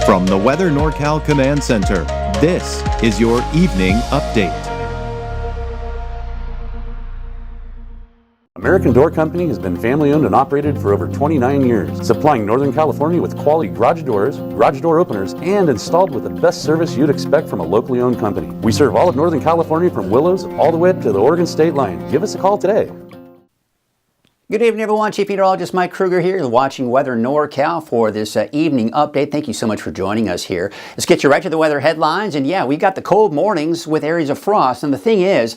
From the Weather NorCal Command Center, this is your evening update. American Door Company has been family owned and operated for over 29 years, supplying Northern California with quality garage doors, garage door openers, and installed with the best service you'd expect from a locally owned company. We serve all of Northern California from Willows all the way up to the Oregon state line. Give us a call today. Good evening, everyone. Chief Meteorologist Mike Krueger here, watching Weather NorCal for this evening update. Thank you so much for joining us here. Let's get you right to the weather headlines. And yeah, we got the cold mornings with areas of frost. And the thing is,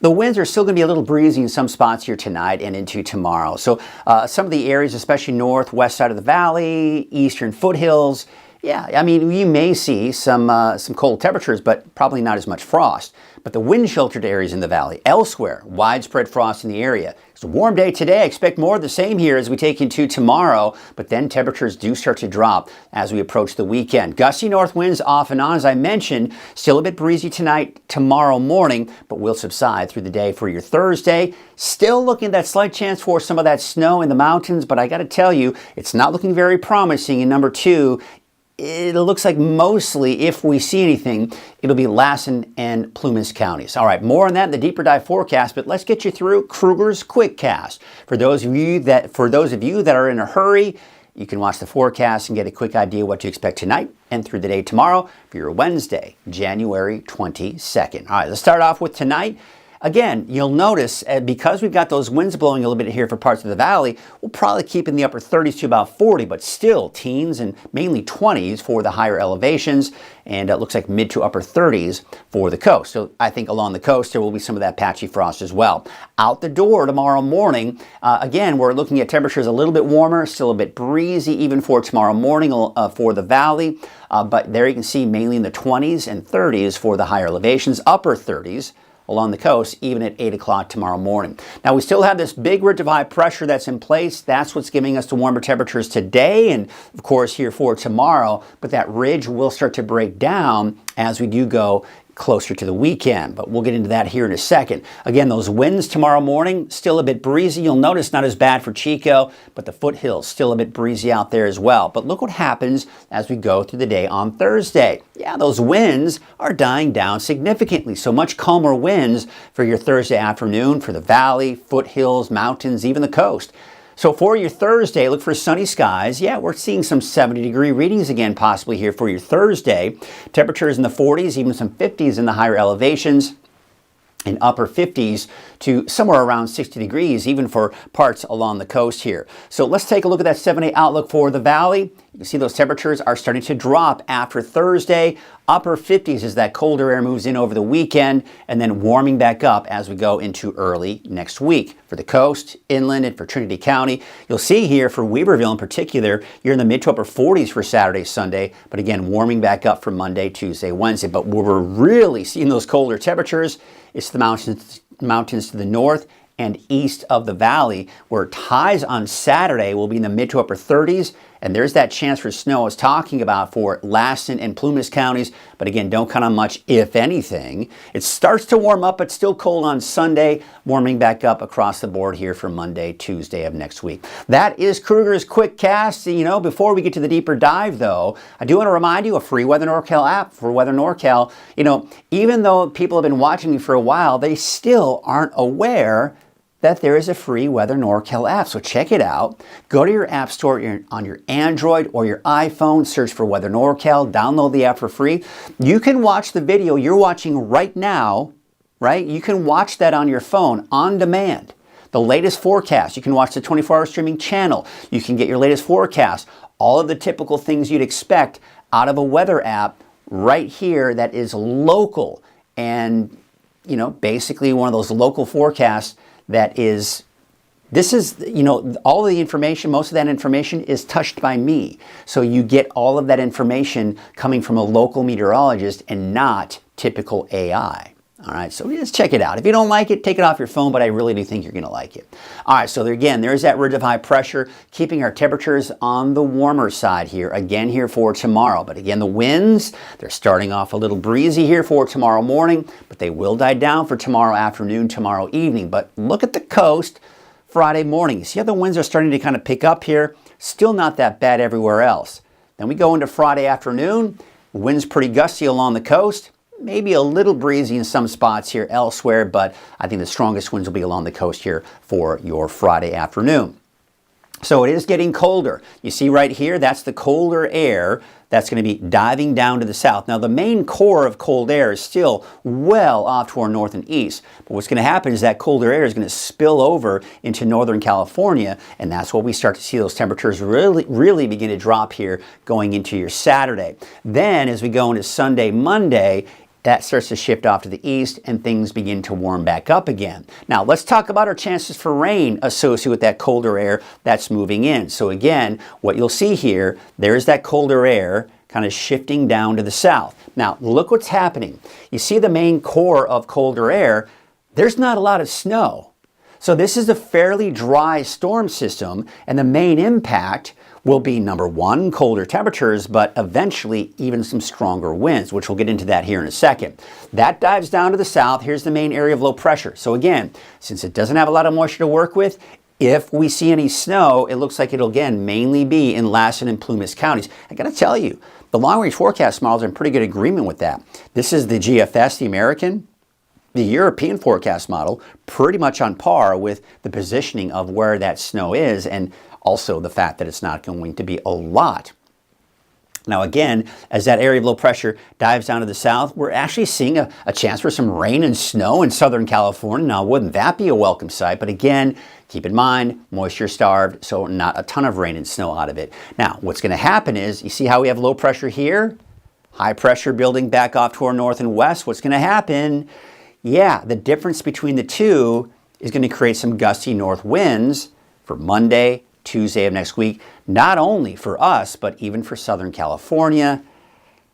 the winds are still going to be a little breezy in some spots here tonight and into tomorrow. So some of the areas, especially northwest side of the valley, eastern foothills, yeah, I mean, you may see some cold temperatures, but probably not as much frost. But the wind-sheltered areas in the valley, elsewhere, widespread frost in the area. It's a warm day today. I expect more of the same here as we take into tomorrow, but then temperatures do start to drop as we approach the weekend. Gusty north winds off and on, as I mentioned, still a bit breezy tonight, tomorrow morning, but will subside through the day for your Thursday. Still looking at that slight chance for some of that snow in the mountains, but I got to tell you, it's not looking very promising. And number two, it looks like mostly, if we see anything, it'll be Lassen and Plumas counties. All right, more on that in the deeper dive forecast, but let's get you through Krueger's quick cast. For those of you that are in a hurry, you can watch the forecast and get a quick idea what to expect tonight and through the day tomorrow for your Wednesday, January 22nd. All right, let's start off with tonight. Again, you'll notice because we've got those winds blowing a little bit here for parts of the valley, we'll probably keep in the upper 30s to about 40, but still teens and mainly 20s for the higher elevations, and it looks like mid to upper 30s for the coast. So I think along the coast there will be some of that patchy frost as well. Out the door tomorrow morning, again, we're looking at temperatures a little bit warmer, still a bit breezy even for tomorrow morning for the valley, but there you can see mainly in the 20s and 30s for the higher elevations, upper 30s along the coast, even at 8 o'clock tomorrow morning. Now, we still have this big ridge of high pressure that's in place. That's what's giving us the warmer temperatures today and, of course, here for tomorrow. But that ridge will start to break down as we do go closer to the weekend, but we'll get into that here in a second. Again, those winds tomorrow morning, still a bit breezy. You'll notice not as bad for Chico, but the foothills still a bit breezy out there as well. But look what happens as we go through the day on Thursday. Yeah, those winds are dying down significantly. So much calmer winds for your Thursday afternoon for the valley, foothills, mountains, even the coast. So for your Thursday, look for sunny skies. Yeah, we're seeing some 70-degree readings again possibly here for your Thursday. Temperatures in the 40s, even some 50s in the higher elevations, and upper 50s to somewhere around 60 degrees, even for parts along the coast here. So let's take a look at that 7-day outlook for the valley. You can see those temperatures are starting to drop after Thursday. Upper 50s as that colder air moves in over the weekend, and then warming back up as we go into early next week. For the coast, inland, and for Trinity County, you'll see here for Weaverville in particular, you're in the mid to upper 40s for Saturday, Sunday, but again, warming back up for Monday, Tuesday, Wednesday. But where we're really seeing those colder temperatures, it's the mountains to the north and east of the valley, where highs on Saturday will be in the mid to upper 30s, and there's that chance for snow I was talking about for Lassen and Plumas counties, but again, don't count on much, if anything. It starts to warm up, but still cold on Sunday, warming back up across the board here for Monday, Tuesday of next week. That is Krueger's quick cast. You know, before we get to the deeper dive, though, I do want to remind you a free Weather NorCal app for Weather NorCal. You know, even though people have been watching me for a while, they still aren't aware that there is a free Weather NorCal app. So check it out. Go to your app store on your Android or your iPhone, search for Weather NorCal, download the app for free. You can watch the video you're watching right now, right? You can watch that on your phone on demand. The latest forecast, you can watch the 24-hour streaming channel. You can get your latest forecast, all of the typical things you'd expect out of a weather app right here that is local and, you know, basically one of those local forecasts that is, this is, you know, all of the information, most of that information is touched by me. So you get all of that information coming from a local meteorologist and not typical AI. All right, so just check it out. If you don't like it, take it off your phone, but I really do think you're going to like it. All right, so there, again, there's that ridge of high pressure, keeping our temperatures on the warmer side here, again here for tomorrow. But again, the winds, they're starting off a little breezy here for tomorrow morning, but they will die down for tomorrow afternoon, tomorrow evening. But look at the coast Friday morning. See how the winds are starting to kind of pick up here? Still not that bad everywhere else. Then we go into Friday afternoon. Winds pretty gusty along the coast. Maybe a little breezy in some spots here elsewhere, but I think the strongest winds will be along the coast here for your Friday afternoon. So it is getting colder. You see right here, that's the colder air that's going to be diving down to the south. Now the main core of cold air is still well off to our north and east. But what's going to happen is that colder air is going to spill over into Northern California, and that's where we start to see those temperatures really begin to drop here going into your Saturday. Then as we go into Sunday, Monday, that starts to shift off to the east and things begin to warm back up again. Now let's talk about our chances for rain associated with that colder air that's moving in. So again, what you'll see here, there's that colder air kind of shifting down to the south. Now look what's happening. You see the main core of colder air, there's not a lot of snow. So this is a fairly dry storm system, and the main impact will be, number one, colder temperatures, but eventually even some stronger winds, which we'll get into that here in a second. That dives down to the south. Here's the main area of low pressure. So again, since it doesn't have a lot of moisture to work with, if we see any snow, it looks like it'll again mainly be in Lassen and Plumas counties. I gotta tell you, the long-range forecast models are in pretty good agreement with that. This is the GFS, the American. The European forecast model, pretty much on par with the positioning of where that snow is, and also the fact that it's not going to be a lot. Now again, as that area of low pressure dives down to the south, we're actually seeing a chance for some rain and snow in Southern California. Now wouldn't that be a welcome sight? But again, keep in mind, moisture starved, so not a ton of rain and snow out of it. Now what's going to happen is, you see how we have low pressure here? High pressure building back off to our north and west. What's going to happen? Yeah, the difference between the two is going to create some gusty north winds for Monday, Tuesday of next week, not only for us, but even for Southern California.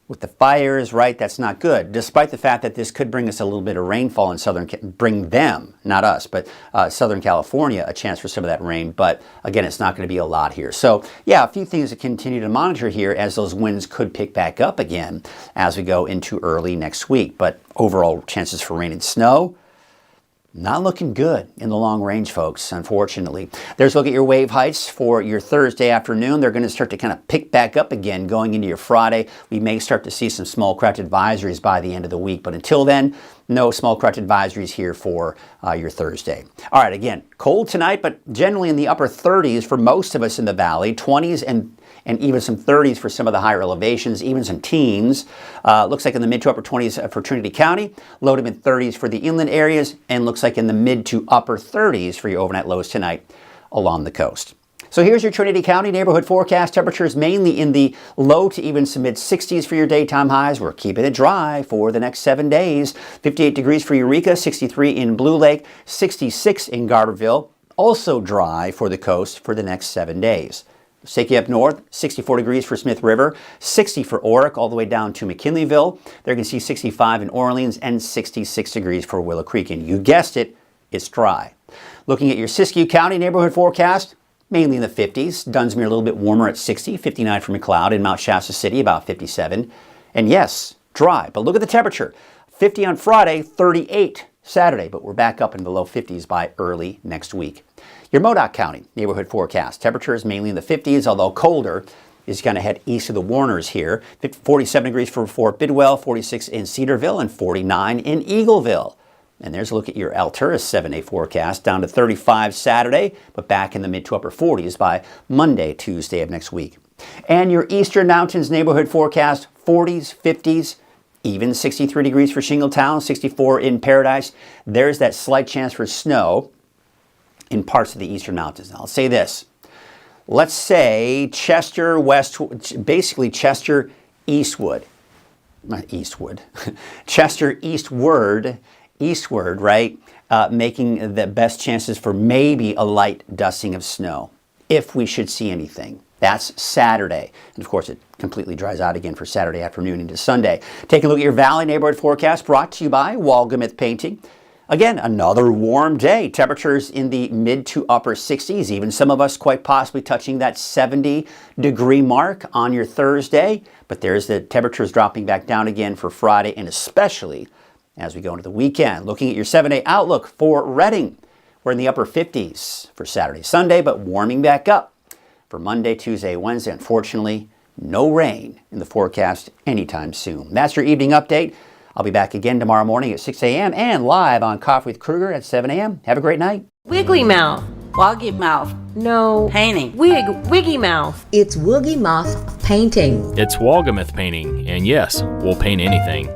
With the fires, right, that's not good, despite the fact that this could bring us a little bit of rainfall in bring them, not us, but Southern California, a chance for some of that rain. But again, it's not going to be a lot here. So yeah, a few things to continue to monitor here, as those winds could pick back up again as we go into early next week. But overall chances for rain and snow, not looking good in the long range, folks, unfortunately. There's a look at your wave heights for your Thursday afternoon. They're going to start to kind of pick back up again going into your Friday. We may start to see some small craft advisories by the end of the week, but until then, no small craft advisories here for your Thursday. All right, again, cold tonight, but generally in the upper 30s for most of us in the valley, 20s and even some 30s for some of the higher elevations, even some teens. Looks like in the mid to upper 20s for Trinity County, low to mid 30s for the inland areas, and looks like in the mid to upper 30s for your overnight lows tonight along the coast. So here's your Trinity County neighborhood forecast. Temperatures mainly in the low to even some mid 60s for your daytime highs. We're keeping it dry for the next 7 days. 58 degrees for Eureka, 63 in Blue Lake, 66 in Garberville. Also dry for the coast for the next 7 days. Let's take you up north, 64 degrees for Smith River, 60 for Oric, all the way down to McKinleyville. There you can see 65 in Orleans and 66 degrees for Willow Creek. And you guessed it, it's dry. Looking at your Siskiyou County neighborhood forecast, mainly in the 50s. Dunsmuir a little bit warmer at 60, 59 for McLeod, and Mount Shasta City about 57. And yes, dry, but look at the temperature. 50 on Friday, 38 Saturday, but we're back up in the low 50s by early next week. Your Modoc County neighborhood forecast. Temperatures mainly in the 50s, although colder, is going to head east of the Warners here. 47 degrees for Fort Bidwell, 46 in Cedarville, and 49 in Eagleville. And there's a look at your Alturas 7-day forecast, down to 35 Saturday, but back in the mid to upper 40s by Monday, Tuesday of next week. And your Eastern Mountains neighborhood forecast, 40s, 50s, even 63 degrees for Shingletown, 64 in Paradise. There's that slight chance for snow in parts of the Eastern Mountains. Now, I'll say this. Let's say Chester, basically Chester, Eastwood. Not Eastwood. Chester, Eastward, right? Making the best chances for maybe a light dusting of snow, if we should see anything. That's Saturday. And of course, it completely dries out again for Saturday afternoon into Sunday. Take a look at your Valley neighborhood forecast, brought to you by Walgamith Painting. Again, another warm day. Temperatures in the mid to upper 60s, even some of us quite possibly touching that 70-degree mark on your Thursday. But there's the temperatures dropping back down again for Friday, and especially as we go into the weekend. Looking at your 7-day outlook for Redding, we're in the upper 50s for Saturday, Sunday, but warming back up for Monday, Tuesday, Wednesday. Unfortunately, no rain in the forecast anytime soon. That's your evening update. I'll be back again tomorrow morning at 6 a.m. and live on Coffee with Krueger at 7 a.m. Have a great night. Wiggly mouth. Woggy mouth. No. Painting. Wiggy mouth. It's Woogie Moth Painting. It's Wogamoth painting, and yes, we'll paint anything.